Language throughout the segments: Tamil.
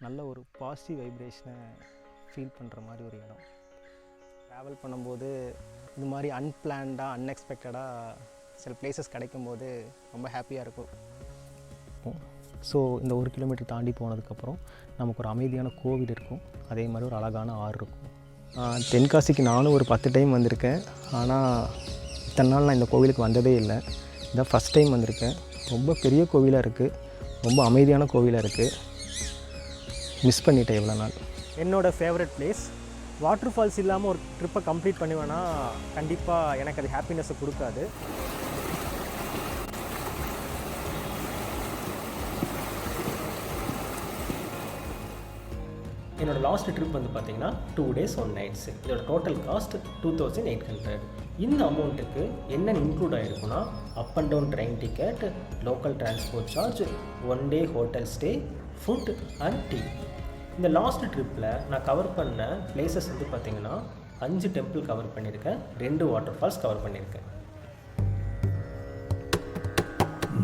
நல்ல ஒரு பாசிட்டிவ் வைப்ரேஷனை ஃபீல் பண்ணுற மாதிரி ஒரு இடம். ட்ராவல் பண்ணும்போது இது மாதிரி அன்பிளான்டாக அன்எக்ஸ்பெக்டடாக சில பிளேசஸ் கிடைக்கும்போது ரொம்ப ஹாப்பியாக இருக்கும். ஸோ இந்த 1 கிலோமீட்டர் தாண்டி போனதுக்கப்புறம் நமக்கு ஒரு அமைதியான கோவில் இருக்கும், அதே மாதிரி ஒரு அழகான ஆறு இருக்கும். தென்காசிக்கு நானும் ஒரு 10 டைம் வந்திருக்கேன். ஆனால் இத்தனை நாள் நான் இந்த கோவிலுக்கு வந்ததே இல்லை. இதான் ஃபஸ்ட் டைம் வந்திருக்கேன். ரொம்ப பெரிய கோவிலாக இருக்குது, ரொம்ப அமைதியான கோவிலாக இருக்குது. மிஸ் பண்ணிட்டேன் இவ்வளோ நாள். என்னோடய ஃபேவரட் பிளேஸ். வாட்டர் ஃபால்ஸ் இல்லாமல் ஒரு ட்ரிப்பை கம்ப்ளீட் பண்ணுவேன்னா கண்டிப்பாக எனக்கு அது ஹாப்பினஸை கொடுக்காது. என்னோடய லாஸ்ட் ட்ரிப் வந்து பார்த்திங்கன்னா 2 days 1 nights. இதோட டோட்டல் காஸ்ட் 2800. இந்த அமௌண்ட்டுக்கு என்னென்ன இன்க்ளூட் ஆகிருக்குன்னா up and down train ticket, local transport charge, 1 day hotel stay, food and tea. இந்த லாஸ்ட் ட்ரிப்பில் நான் கவர் பண்ண பிளேசஸ் வந்து பார்த்திங்கன்னா 5 டெம்பிள் கவர் பண்ணியிருக்கேன், 2 வாட்டர் ஃபால்ஸ் கவர் பண்ணியிருக்கேன்.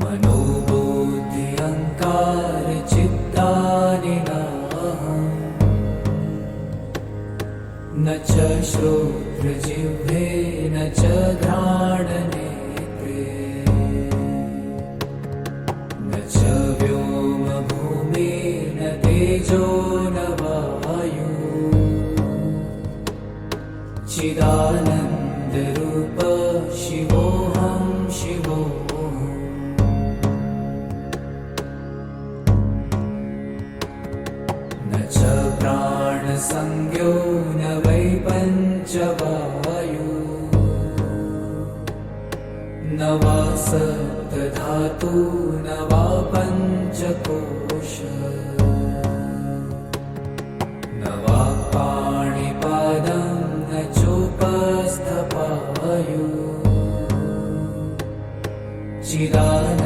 மனோபுத்தி அங்கார சித்தானினா न च श्रोत्रजिह्वे न च घ्राणनेत्रे न च व्योमभूमि न तेजो न वायु चिदानन्दरूप शिवोऽहं शिवोऽहम् न च प्राणसंज्ञो न वै पञ्चवायु न वा सप्तधातु न वा पञ्चकोश न वा पाणिपादं न चोपस्थपायु चिदानन्दरूप